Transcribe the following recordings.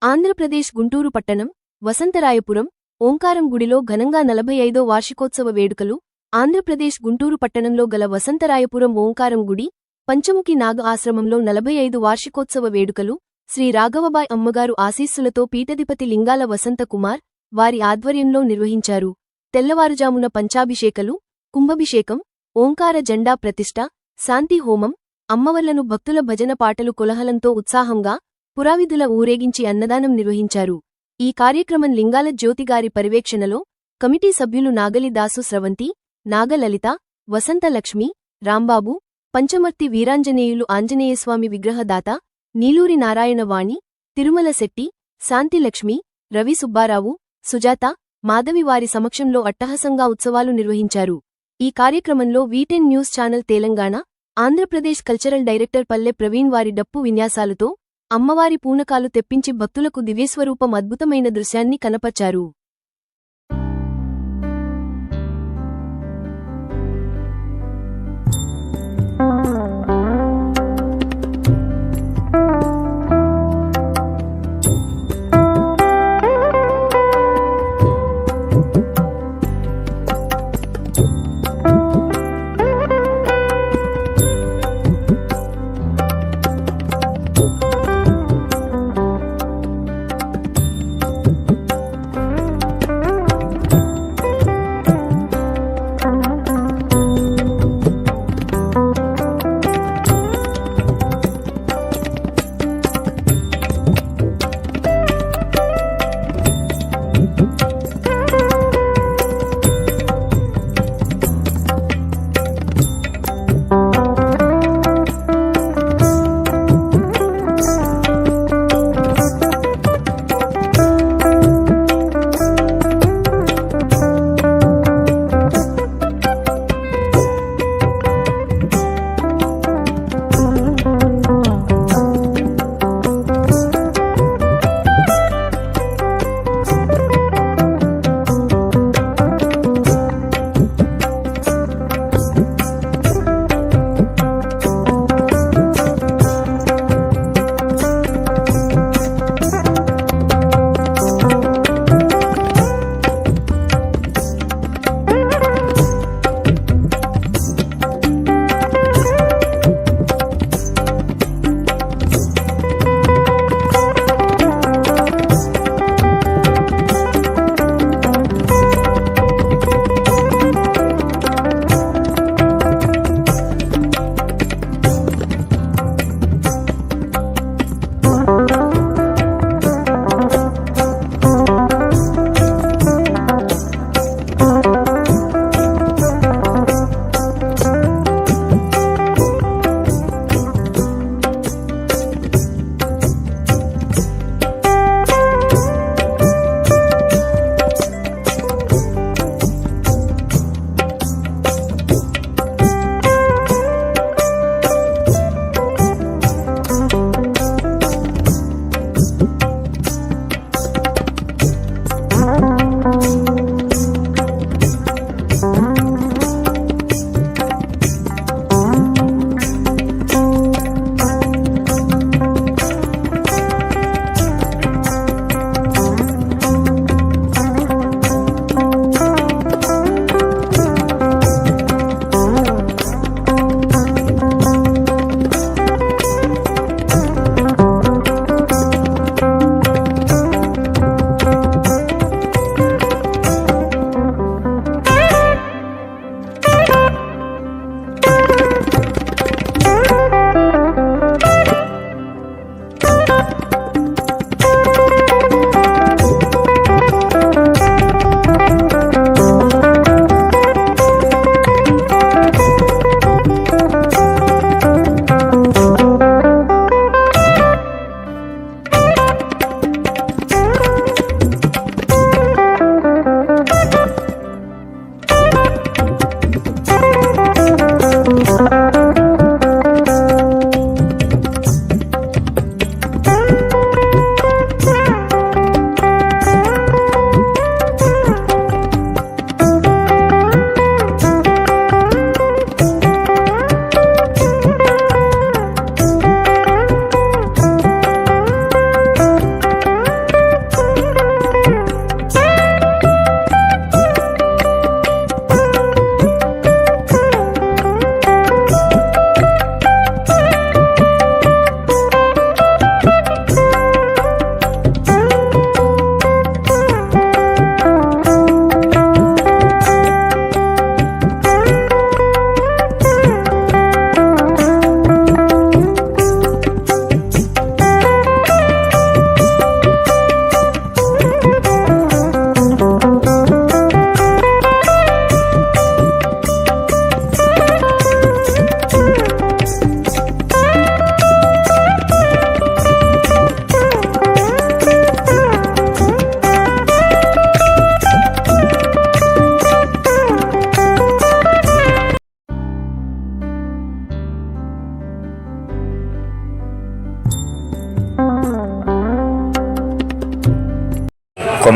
ఆంధ్రప్రదేశ్ గుంటూరు పట్టణం వసంతరాయపురం ఓంకారం గుడిలో ఘనంగా 45వ వార్షికోత్సవ వేడుకలు. ఆంధ్రప్రదేశ్ గుంటూరు పట్టణంలో గల వసంతరాయపురం ఓంకారం గుడి పంచముఖి నాగ ఆశ్రమంలో 45 వార్షికోత్సవ వేడుకలు శ్రీ రాఘవబాయ్ అమ్మగారు ఆశీస్సులతో పీఠాధిపతి లింగాల వసంత కుమార్ వారి ఆధ్వర్యంలో నిర్వహించారు. తెల్లవారుజామున పంచాభిషేకలు, కుంభాభిషేకం, ఓంకార జెండా ప్రతిష్ఠ, శాంతి హోమం, అమ్మవార్లను భక్తుల భజన పాటలు కోలాహలంతో ఉత్సాహంగా పురావిధుల ఊరేగించి అన్నదానం నిర్వహించారు. ఈ కార్యక్రమం లింగాల జ్యోతిగారి పర్యవేక్షణలో కమిటీ సభ్యులు నాగలి దాసు స్రవంతి, నాగలలిత, వసంత లక్ష్మి, రాంబాబు, పంచమర్తి వీరాంజనేయులు, ఆంజనేయస్వామి విగ్రహదాత, నీలూరి నారాయణవాణి, తిరుమల శెట్టి, శాంతిలక్ష్మి, రవి సుబ్బారావు, సుజాత, మాధవి వారి సమక్షంలో అట్టహాసంగా ఉత్సవాలు నిర్వహించారు. ఈ కార్యక్రమంలో V ten news channel Telangana, Andhra Pradesh cultural director Palle Praveen వారి డప్పు విన్యాసాలతో అమ్మవారి పూనకాలు తెప్పించి భక్తులకు దివ్యస్వరూపం అద్భుతమైన దృశ్యాన్ని కనపర్చారు.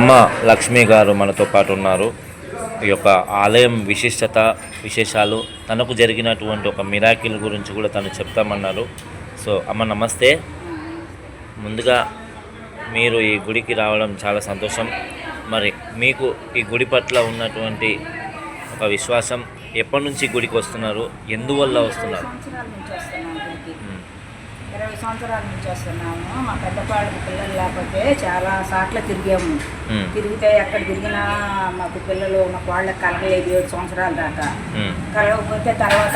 అమ్మ లక్ష్మి గారు మనతో పాటు ఉన్నారు. ఈ యొక్క ఆలయం విశేషాలు, తనకు జరిగినటువంటి ఒక మిరాకిల్ గురించి కూడా తను చెప్తామన్నారు. సో అమ్మ నమస్తే. ముందుగా మీరు ఈ గుడికి రావడం చాలా సంతోషం. మరి మీకు ఈ గుడి పట్ల ఉన్నటువంటి ఒక విశ్వాసం, ఎప్పటి నుంచి గుడికి వస్తున్నారు, ఎందువల్ల వస్తున్నారు? 20 సంవత్సరాల నుంచి వస్తున్నాము. మా పెద్దపాళ్ళకి పిల్లలు లేకపోతే చాలా సార్లు తిరిగాము. తిరిగితే ఎక్కడ తిరిగినా మాకు పిల్లలు మాకు వాళ్ళకి కలగలేదు 7 సంవత్సరాల దాకా. కలగకపోతే తర్వాత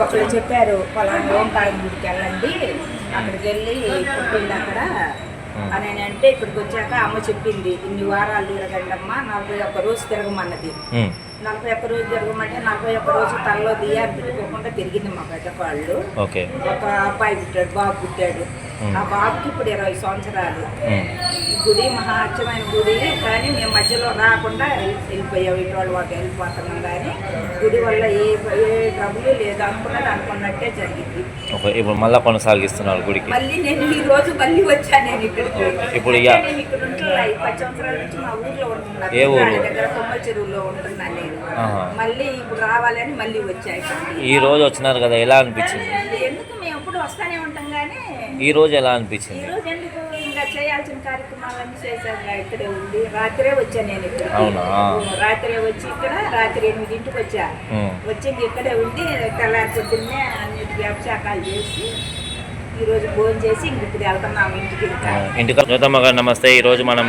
ఒకళ్ళు చెప్పారు పలానా ఓంకారం గుడికి వెళ్ళండి, అక్కడికి వెళ్ళి పుట్టింది అక్కడ అని అంటే ఇక్కడికి వచ్చాక అమ్మ చెప్పింది ఇన్ని వారాలు తిరగండమ్మా, 41 రోజు తిరగమన్నది. 41 రోజు తిరగమంటే 41 రోజు తనలో దియారు పెట్టుకోకుండా తిరిగింది మా పెద్దవాళ్ళు. ఒక అబ్బాయి పుట్టాడు, బాబు పుట్టాడు. ఆ బాబుకి ఇప్పుడు 20 సంవత్సరాలు. ఈ గుడి మహాత్యమైన గుడి, కానీ మేము మధ్యలో రాకుండా వెళ్ళిపోయాం, ఇటు వాళ్ళు వాటి వెళ్ళిపోతున్నాం. కానీ గుడి వల్ల ఏ ట్రబుల్ లేదు, అనుకున్నట్టే జరిగింది. ఇప్పుడు మళ్ళీ కొనసాగిస్తున్నారు గుడికి. మళ్ళీ నేను ఈ రోజు మళ్ళీ వచ్చాను. నేను ఇక్కడికి ఇప్పుడు నేను ఇక్కడ ఉంటున్నా. 10 సంవత్సరాల నుంచి మా ఊర్లో ఉంటున్నాను, దగ్గర కొమ్మ చెరువులో ఉంటున్నాను నేను. మళ్ళీ ఇప్పుడు రావాలని మళ్ళీ వచ్చాయి. ఈ రోజు వచ్చినారు కదా, ఎలా అనిపించింది? ఎందుకు మేము ఎప్పుడు వస్తానే ఉంటాం, కానీ ఈ రోజు ఎలా అనిపించింది? ఈ రోజు ఎందుకు ఇంకా చేయాల్సిన కార్యక్రమాలన్నీ చేశాను. ఇక్కడే ఉండి రాత్రే వచ్చాను నేను ఇక్కడ. రాత్రే వచ్చి ఇక్కడ రాత్రి 8ంటికి వచ్చా. వచ్చి ఇక్కడే ఉండి తెల్లారి పొద్దున్నే అన్నిటికీ అభిషేకాలు చేసి ఈ రోజు భోజనం చేసి ఇప్పుడు వెళ్తున్నాము ఇంటికి. జ్యోతమ్మ గారు నమస్తే. ఈరోజు మనం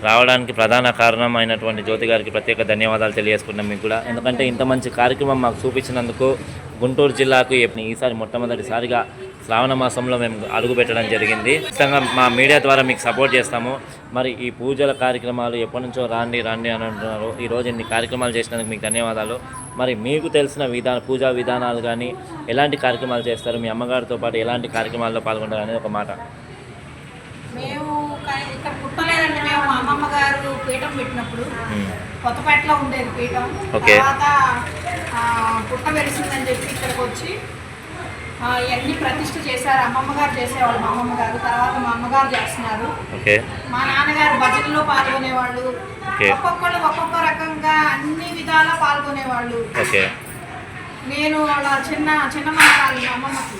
రావడానికి ప్రధాన కారణం అయినటువంటి జ్యోతి గారికి ప్రత్యేక ధన్యవాదాలు తెలియజేసుకున్నాం మీకు కూడా. ఎందుకంటే ఇంత మంచి కార్యక్రమం మాకు చూపించినందుకు. గుంటూరు జిల్లాకు ఈసారి మొట్టమొదటిసారిగా శ్రావణ మాసంలో మేము అడుగు పెట్టడం జరిగింది. ఖచ్చితంగా మా మీడియా ద్వారా మీకు సపోర్ట్ చేస్తాము. మరి ఈ పూజల కార్యక్రమాలు ఎప్పటి నుంచో రాండి అని అంటున్నారు. ఈరోజు ఇన్ని కార్యక్రమాలు చేసినందుకు మీకు ధన్యవాదాలు. మరి మీకు తెలిసిన పూజా విధానాలు కానీ ఎలాంటి కార్యక్రమాలు చేస్తారు, మీ అమ్మగారితో పాటు ఎలాంటి కార్యక్రమాల్లో పాల్గొంటారు అనేది ఒక మాట. మేము ఇక్కడ పుట్టలేదండి. మేము మా అమ్మమ్మ గారు పీఠం పెట్టినప్పుడు కొత్తపేటలో ఉండేది పీఠం. తర్వాత పుట్ట వెలిసిందని చెప్పి ఇక్కడికి వచ్చి ఇవన్నీ ప్రతిష్ఠ చేశారు. అమ్మమ్మ గారు చేసేవాళ్ళు, మా అమ్మమ్మ గారు. తర్వాత మా అమ్మగారు చేస్తున్నారు. మా నాన్నగారు భజనలో పాల్గొనేవాళ్ళు. ఒక్కొక్కళ్ళు ఒక్కొక్క రకంగా అన్ని విధాలా పాల్గొనేవాళ్ళు. నేను వాళ్ళ చిన్న మనవాళ్ళు మా అమ్మమ్మకి.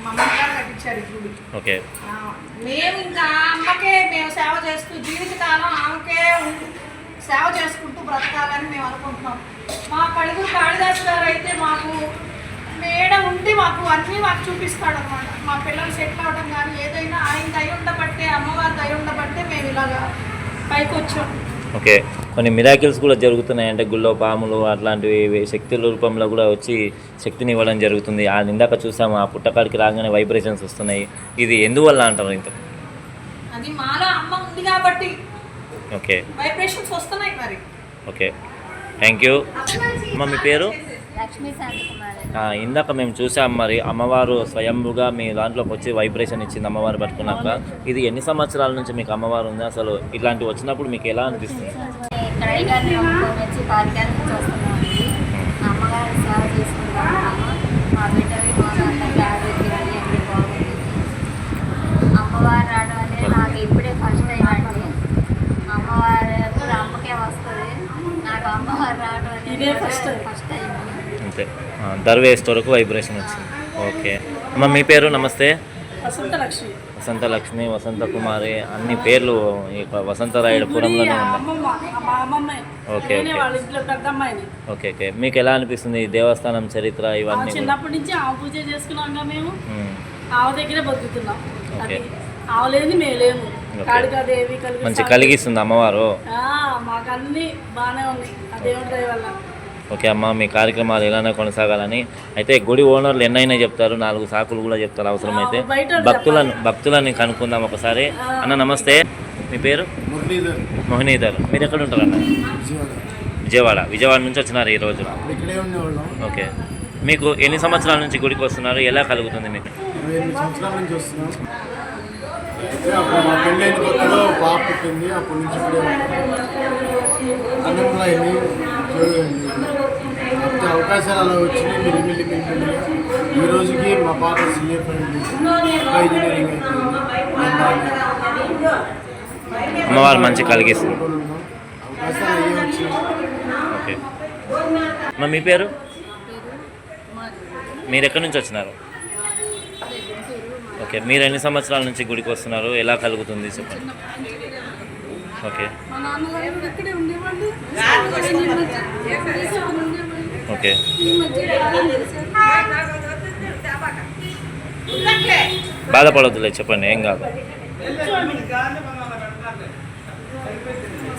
మా అమ్మగారు కట్టించారు గుడి. మేము ఇంకా అమ్మకే మేము సేవ చేస్తూ జీవితకాలం ఆమెకే సేవ చేసుకుంటూ బ్రతకాలని మేము అనుకుంటున్నాం. మా పలుగురు కాళిదాస్ గారు అయితే మాకు మేడ ఉండి మాకు అన్నీ మాకు చూపిస్తాడు అనమాట. మా పిల్లలు సెటిల్ అవ్వడం కానీ ఏదైనా ఆయన దయ ఉండబట్టే, అమ్మవారి దయ ఉండబట్టే మేము ఇలాగా పైకి వచ్చాం. కొన్ని మిరాకిల్స్ కూడా జరుగుతున్నాయి. అంటే గుళ్ళో పాములు అట్లాంటివి శక్తుల రూపంలో కూడా వచ్చి శక్తిని ఇవ్వడం జరుగుతుంది. ఇందాక చూసాము, ఆ పుట్టకాడికి రాగానే వైబ్రేషన్స్ వస్తున్నాయి. ఇది ఎందువల్ల అంటారు? ఇంత అది మాలో అమ్మ ఉంది కాబట్టి వైబ్రేషన్స్ వస్తున్నాయి మరి. థ్యాంక్ యూ అమ్మ. మీ పేరు? లక్ష్మీ శాంతకుమారి. ఇందాక మేము చూసాం, మరి అమ్మవారు స్వయంభుగా మీ దాంట్లోకి వచ్చి వైబ్రేషన్ ఇచ్చింది అమ్మవారు పట్టుకున్నాక. ఇది ఎన్ని సంవత్సరాల నుంచి మీకు అమ్మవారు ఉంది? అసలు ఇట్లాంటివి వచ్చినప్పుడు మీకు ఎలా అనిపిస్తుంది? అమ్మగారు సేవ చేసుకుంటాము. మా బిడ్డవి అమ్మవారు రావడం అనేది నాకు ఇప్పుడే ఫస్ట్ టైం అండి. అమ్మవారు అమ్మకే వస్తుంది, నాకు అమ్మవారు రావడం అనేది ఫస్ట్ టైం. అంతే, దర్వేస్ట్ వరకు వైబ్రేషన్ వచ్చింది. ఓకే అమ్మ. మీ పేరు? నమస్తే. వసంత లక్ష్మి, వసంత కుమారి, అన్ని పేర్లు వసంతరాయుడుపురంలోనే ఉన్నాయి. ఓకే. మీకు ఎలా అనిపిస్తుంది దేవస్థానం చరిత్ర ఇవన్నీ? చిన్నప్పటి నుంచి ఆవు పూజ చేసుకున్నాం మేము. ఆవు దగ్గరే బతుకుతున్నాం. ఆవులేని మేలేము. కాళికాదేవి మంచి కలిగిస్తుంది అమ్మవారు. మాకు అన్ని బాగానే ఉంది ఆ దేవుడి దయ వల్ల. ఓకే అమ్మ, మీ కార్యక్రమాలు ఎలానే కొనసాగాలని. అయితే గుడి ఓనర్లు ఎన్నైనా చెప్తారు, 4 సాకులు కూడా చెప్తారు అవసరమైతే. భక్తులని కనుక్కుందాం ఒకసారి. అన్న నమస్తే. మీ పేరు? మోహినీధర్. మీరు ఎక్కడ ఉంటారన్న? విజయవాడ నుంచి వచ్చినారు ఈరోజు. ఓకే. మీకు ఎన్ని సంవత్సరాల నుంచి గుడికి వస్తున్నారు? ఎలా కలుగుతుంది మీకు? అవకాశాలు అలా వచ్చినాయి మెల్లిమెల్లి. ఈ రోజుకి మా పాప CA ఇంజనీరింగ్ అయిపోయింది. అమ్మవారు మంచి కలిగిస్తుంది. అవకాశాలు అయ్యే వచ్చినాయి. ఓకే అమ్మ, మీ పేరు? మీరు ఎక్కడి నుంచి వచ్చినారు? ఓకే, మీరు ఎన్ని సంవత్సరాల నుంచి గుడికి వస్తున్నారు? ఎలా కలుగుతుంది చెప్పండి. ఓకే మా నాన్నగారు కూడా ఇక్కడే ఉండేవాళ్ళు. ఓకే ఈ మధ్య బాధపడవద్దులే, చెప్పండి, ఏం కాదు.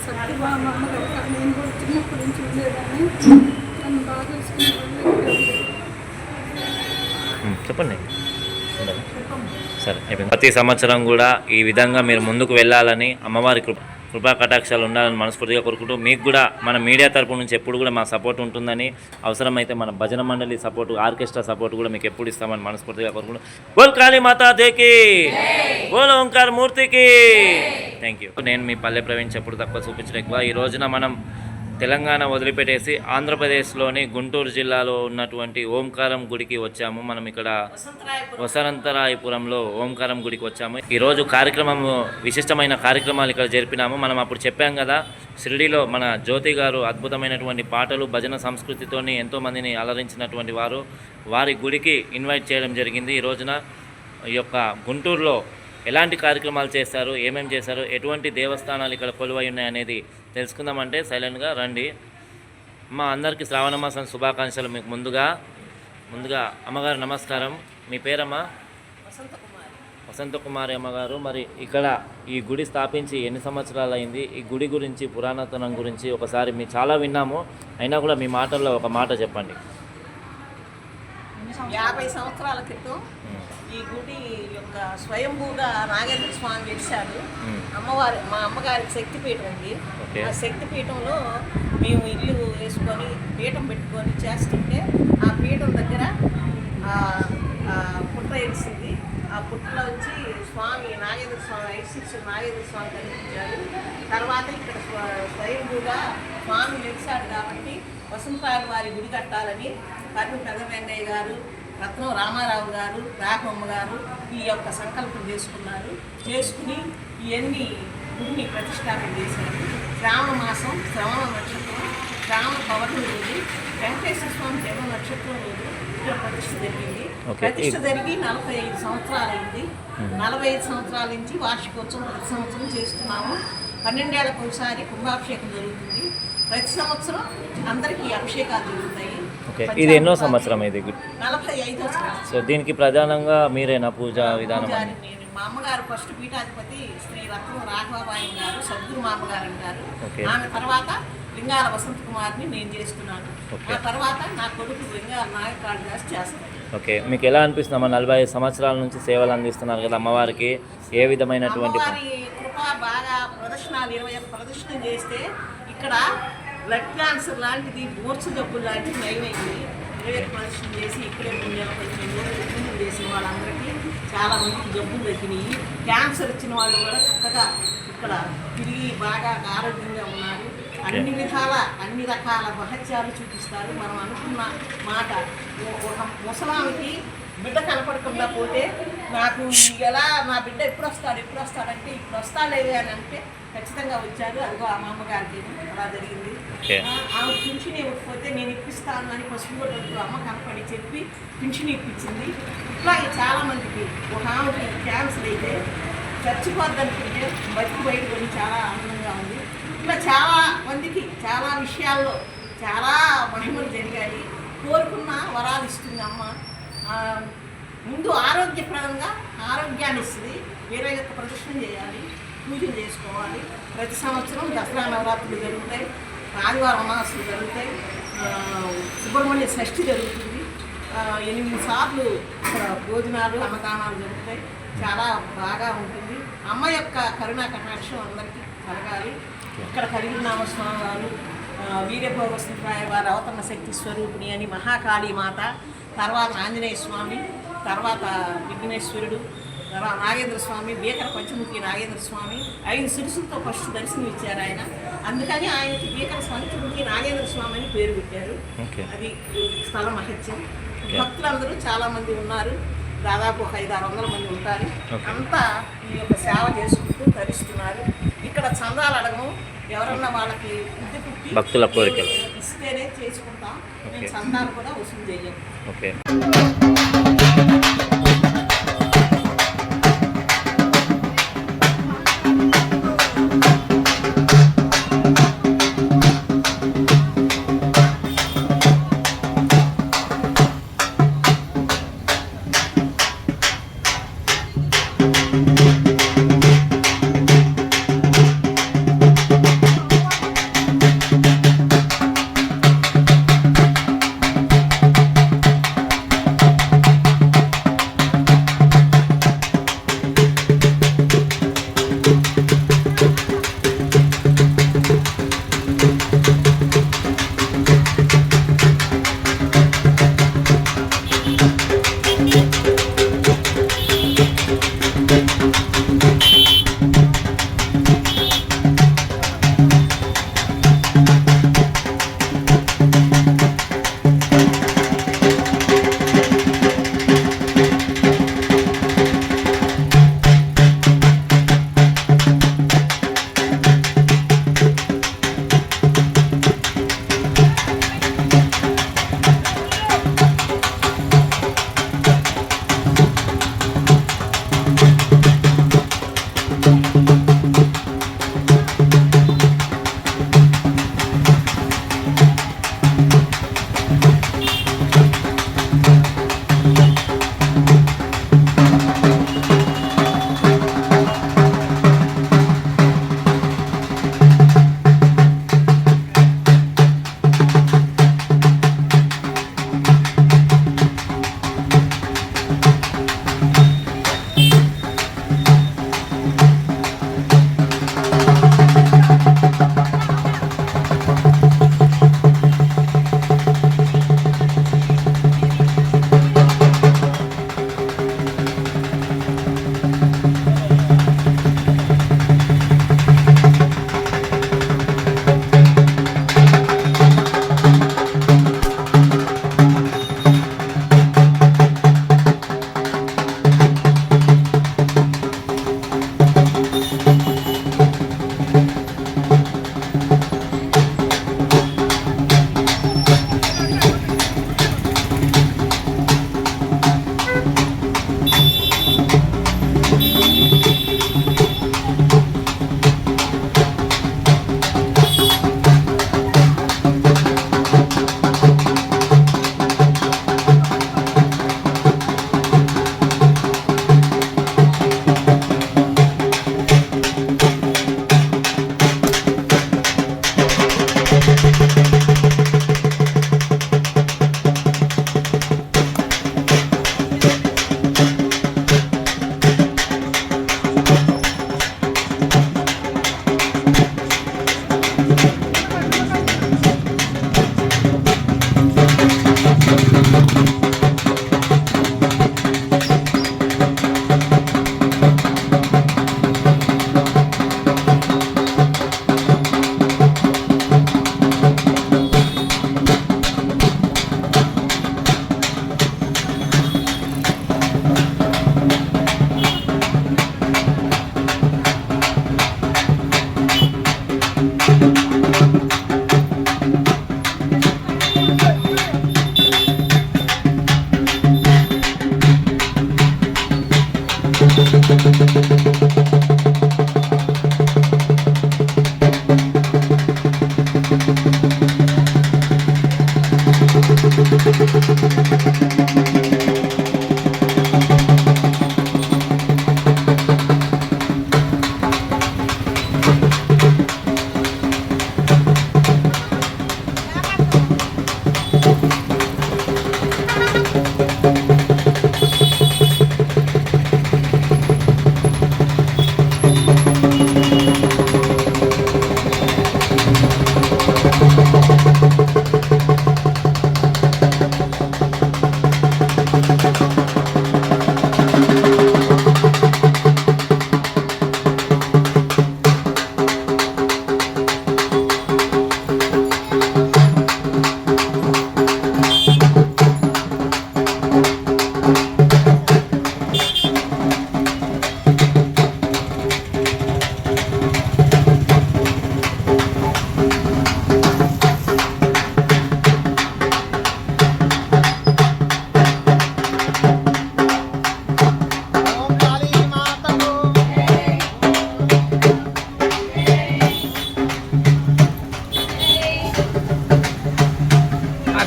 సత్యభామ అమ్మగారు నేను కూడా చిన్నప్పటి నుంచి ఉండేదాన్ని. నన్ను బాగా చూసుకునేవాళ్ళు. చెప్పండి. ఉండదా? సరే, అయిపోయింది. ప్రతి సంవత్సరం కూడా ఈ విధంగా మీరు ముందుకు వెళ్ళాలని, అమ్మవారి కృపా కటాక్షాలు ఉండాలని మనస్ఫూర్తిగా కోరుకుంటూ, మీకు కూడా మన మీడియా తరపు నుంచి ఎప్పుడు కూడా మా సపోర్ట్ ఉంటుందని, అవసరమైతే మన భజన మండలి సపోర్ట్, ఆర్కెస్ట్రా సపోర్ట్ కూడా మీకు ఎప్పుడు ఇస్తామని మనస్ఫూర్తిగా కోరుకుంటూ, బోల్ కాళీ మాతా దేకి, బోల్ ఓంకార్ మూర్తికి. Thank you. నేను మీ పల్లె ప్రవీణ్, చెప్పుడు తక్కువ చూపించడం ఎక్కువ. ఈ రోజున మనం తెలంగాణ వదిలిపెట్టేసి ఆంధ్రప్రదేశ్లోని గుంటూరు జిల్లాలో ఉన్నటువంటి ఓంకారం గుడికి వచ్చాము. మనం ఇక్కడ వసంతరాయపురంలో ఓంకారం గుడికి వచ్చాము. ఈరోజు కార్యక్రమం, విశిష్టమైన కార్యక్రమాలు ఇక్కడ జరిపినాము. మనం అప్పుడు చెప్పాం కదా, షిరిడీలో మన జ్యోతి గారు అద్భుతమైనటువంటి పాటలు, భజన సంస్కృతితోని ఎంతోమందిని అలరించినటువంటి వారు, వారి గుడికి ఇన్వైట్ చేయడం జరిగింది. ఈ రోజున ఈ యొక్క గుంటూరులో ఎలాంటి కార్యక్రమాలు చేస్తారు, ఏమేమి చేశారు, ఎటువంటి దేవస్థానాలు ఇక్కడ కొలువై ఉన్నాయి అనేది తెలుసుకుందామంటే సైలెంట్గా రండి. మా అందరికీ శ్రావణ మాసం శుభాకాంక్షలు. మీకు ముందుగా అమ్మగారు నమస్కారం. మీ పేరమ్మా? వసంత కుమారి అమ్మగారు. మరి ఇక్కడ ఈ గుడి స్థాపించి ఎన్ని సంవత్సరాలు అయింది? ఈ గుడి గురించి, పురాణతనం గురించి ఒకసారి మేము చాలా విన్నాము, అయినా కూడా మీ మాటల్లో ఒక మాట చెప్పండి. 50 సంవత్సరాల క్రితం ఈ గుడి యొక్క స్వయంభూగా నాగేంద్ర స్వామి వెలిశాడు. అమ్మవారి, మా అమ్మగారికి శక్తిపీఠం ఉంది. ఆ శక్తిపీఠంలో మేము ఇల్లు వేసుకొని పీఠం పెట్టుకొని చేస్తుంటే, ఆ పీఠం దగ్గర పుట్ట వేసింది. ఆ పుట్టలో వచ్చి స్వామి నాగేంద్ర స్వామి, 5 నాగేంద్ర స్వామి కనిపించాడు. తర్వాత ఇక్కడ స్వయంభూగా స్వామి వెలిశాడు కాబట్టి వసంతరాయల వారి గుడి కట్టాలని కర్నూలు పెద్ద వెంకయ్య గారు, రత్నం రామారావు గారు, రాఘమ్మ గారు ఈ యొక్క సంకల్పం చేసుకుని ఇవన్నీ గుడిని ప్రతిష్టాపన చేశారు. శ్రావణ మాసం, శ్రవణ నక్షత్రం, శ్రావణ పౌర్ణమి రోజు, వెంకటేశ్వర స్వామి జన్మ నక్షత్రం రోజు ఇక్కడ ప్రతిష్ఠ జరిగింది. ప్రతిష్ఠ జరిగి 45 సంవత్సరాలు అయింది. 45 సంవత్సరాల నుంచి వార్షికోత్సవం ప్రతి సంవత్సరం చేస్తున్నాము. 12 ఏళ్ళకు ఒకసారి కుంభాభిషేకం జరుగుతుంది. ప్రతి సంవత్సరం అందరికీ అభిషేకాలు జరుగుతాయి. ఇది ఎన్నో సంవత్సరం? ఇది 45వ సంవత్సరం. సో దీనికి ప్రధానంగా మీరేనా పూజా విధానం? మా అమ్మగారు ఫస్ట్ పీఠాధిపతి శ్రీ రత్నం రాఘవాబాయి గారు, సద్గురు మా అమ్మగారు అంటారు. ఆమె తర్వాత లింగాల వసంత కుమార్ని నేను చేస్తున్నాను. ఆ తర్వాత నా కొడుకు లింగాల నాయకాడు చేస్తాను. ఓకే, మీకు ఎలా అనిపిస్తుంది అమ్మ? 45 సంవత్సరాల నుంచి సేవలు అందిస్తున్నారు కదా అమ్మవారికి, ఏ విధమైనటువంటి కృప బాగా ప్రదర్శనలు 21 ప్రదర్శన చేస్తే ఇక్కడ బ్లడ్ క్యాన్సర్ లాంటిది, మూర్ఛ జబ్బులు లాంటివి నయమైంది. 21 ప్రదర్శన చేసి ఇక్కడే 3 నెలలు 15 రోజులు చేసిన వాళ్ళందరికీ చాలా మందికి జబ్బులు తగ్గినాయి. క్యాన్సర్ వచ్చిన వాళ్ళు కూడా చక్కగా ఇక్కడ తిరిగి బాగా ఆరోగ్యంగా ఉన్నారు. అన్ని విధాల, అన్ని రకాల మహత్యాలు చూపిస్తారు. మనం అనుకున్న మాట, ఒక ముసలామికి బిడ్డ కనపడకుండా పోతే నాకు ఎలా నా బిడ్డ ఎప్పుడు వస్తాడంటే ఇప్పుడు వస్తాలేదే అని అంటే ఖచ్చితంగా వచ్చారు. అదిగో ఆ మా అమ్మగారికి అలా జరిగింది. ఆమె పింఛన్ ఇవ్వకపోతే నేను ఇప్పిస్తాను అని పసుపు అమ్మ కనపడి చెప్పి పింఛన్ ఇప్పించింది. ఇట్లాగే చాలామందికి, ఒక ఆమెకి క్యాన్సర్ అయితే చచ్చిపోద్ది అనుకుంటే బతికి బయటకు వెళ్ళి చాలా ఆనందంగా ఉంది. ఇట్లా చాలా మందికి చాలా విషయాల్లో చాలా మహిమలు జరిగాయి. కోరుకున్న వరాలు ఇస్తుంది అమ్మ. ముందు ఆరోగ్యప్రదంగా ఆరోగ్యాన్ని ఇస్తుంది. వేరే యొక్క ప్రదర్శన చేయాలి, పూజలు చేసుకోవాలి. ప్రతి సంవత్సరం దసరా నవరాత్రులు జరుగుతాయి, ఆదివారం అమావాస్యలు జరుగుతాయి, సుబ్రహ్మణ్య షష్ఠి జరుగుతుంది. 8 సార్లు ఇక్కడ భోజనాలు, అన్నదానాలు జరుగుతాయి. చాలా బాగా ఉంటుంది. అమ్మ యొక్క కరుణా కటాక్షం అందరికీ కలగాలి. ఇక్కడ కలిగినామ స్వామి వారు, వీరభోగస్వామి వారు అవతరణ శక్తి స్వరూపిణి అని మహాకాళీ మాత, తర్వాత ఆంజనేయ స్వామి, తర్వాత విఘ్నేశ్వరుడు, తర్వాత నాగేంద్ర స్వామి, బీకర పంచముఖి నాగేంద్ర స్వామి 5 శిరుసులతో ఫస్ట్ దర్శనం ఇచ్చారు ఆయన. అందుకని ఆయనకి బీకర పంచముఖి నాగేంద్ర స్వామి అని పేరు పెట్టారు. అది స్థల మహత్యం. భక్తులందరూ చాలామంది ఉన్నారు. దాదాపు ఒక 500-600 మంది ఉంటారు. అంతా ఈ యొక్క సేవ చేసుకుంటారు. చేసుకుంటూ తరిస్తున్నారు. ఇక్కడ చందాలు అడగము, ఎవరన్నా వాళ్ళకి బుద్ధి పుట్టి భక్తుల కోరికలు. ఇస్తేనే చేసుకుంటాం. ఓకే. మేము చందాలు కూడా వసూలు చేయం. ఓకే.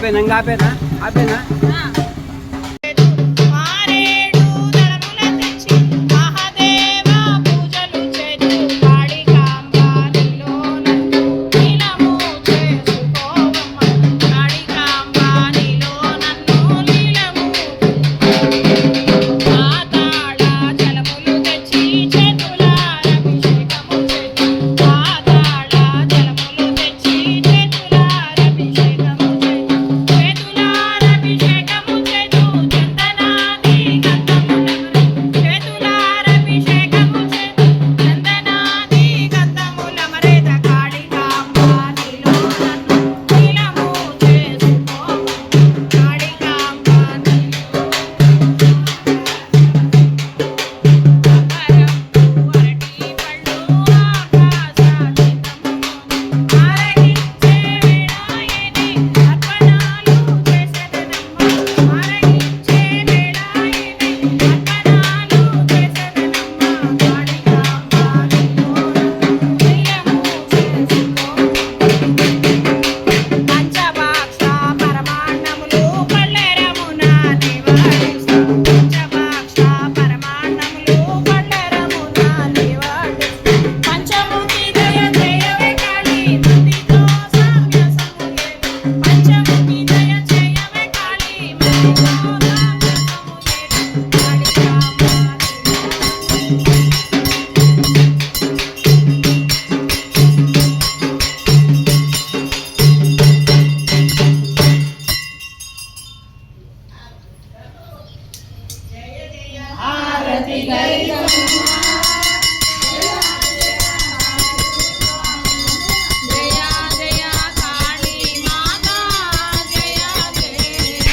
ఆపేనా ఆపేనా ఆపేనా మారేడు దళముల తెచ్చి మహాదేవ పూజలు చేతు కాళికాంబ నీలో నన్ను లీలము చేసుకోవమ్మ కాళికాంబ నీలో నన్ను లీలము పాతాళ జలములు తెచ్చి చేతులారభిషేకము చేతు పాతాళ జలములు తెచ్చి చేతులారభిషేకము చేతు చేతులారభిషేకము చేతు చందనాది గంధములమరే చేతులారభిషేకము చేతు చందనాది గంధములమరేద కాళికాంబ నీలో నన్ను లీలము చేసుకో కాళికాంబ పంచభాక్ష పరమాన్నములు పల్లెరమున నివాడిస్తూ పంచభాక్ష పరమాన్నములు పల్లెరమున నివాడిస్తూ పంచముఖి దయ చేయవే కాళీ మందితో సామ్య సములేలు పంచముఖి దయ చేయవే కాళీ మందితో సామ్య జయ జయ కాళీ మాతా జయ జయ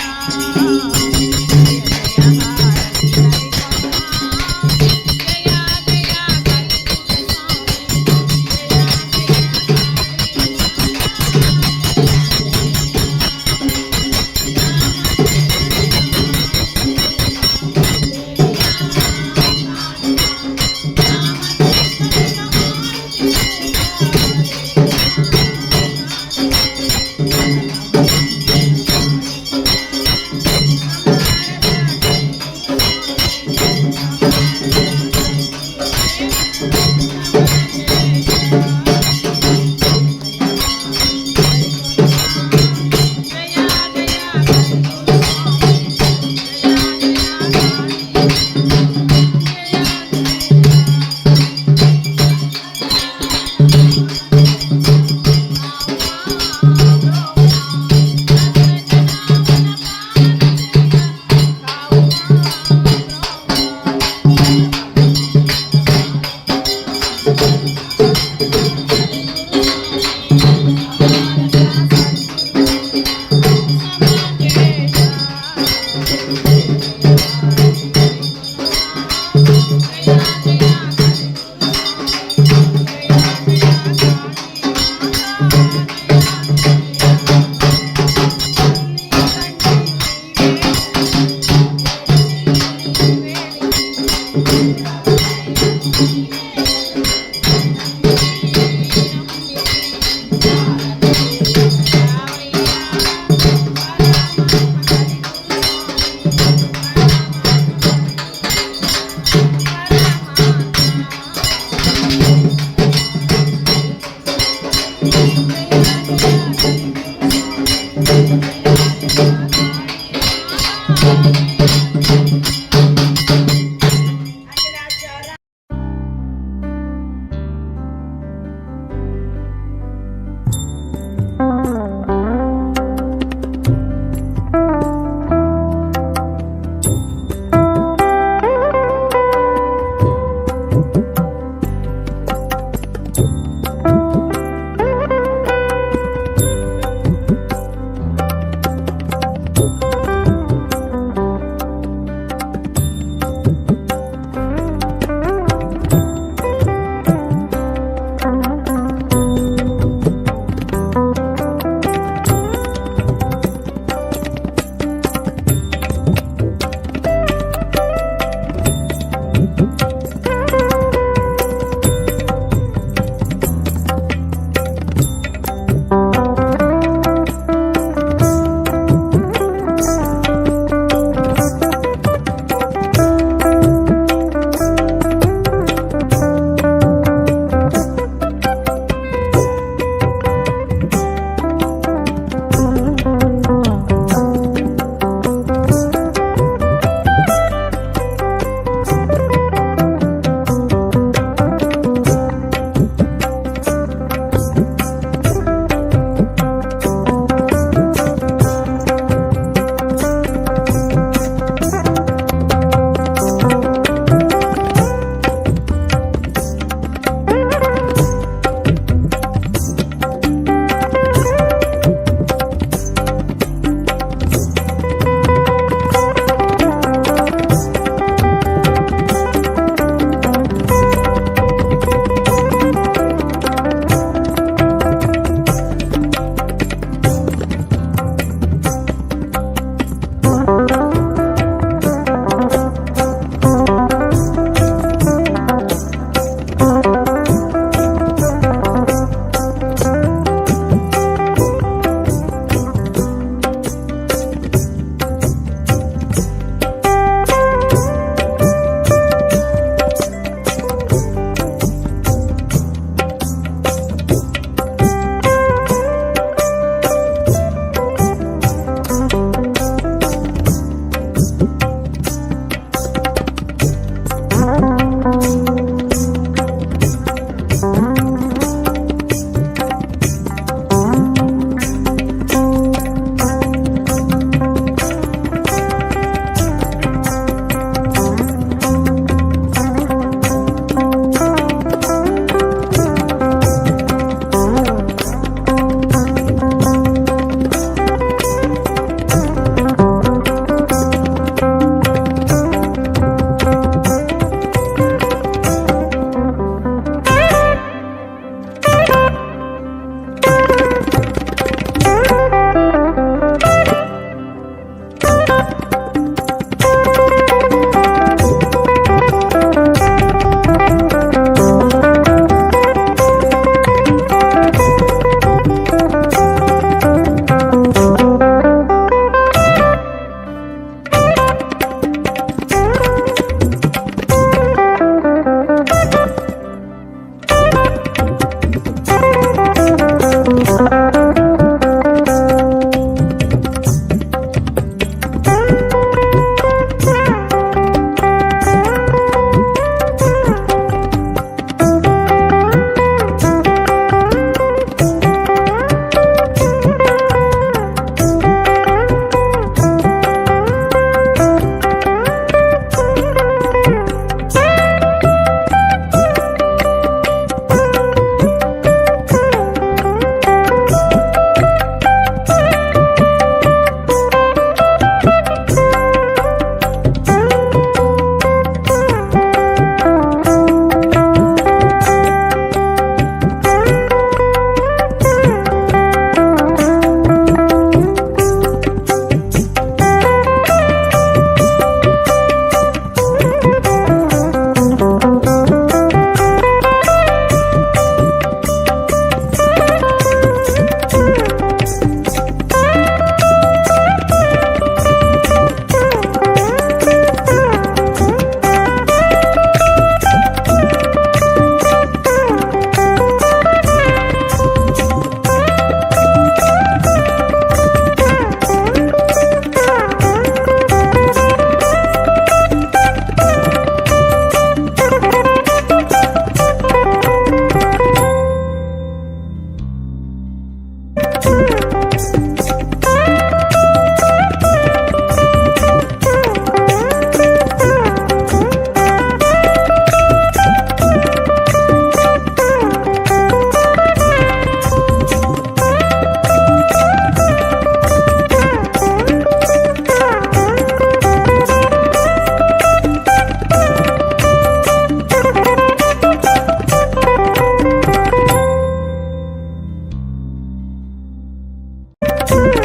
చూడండి.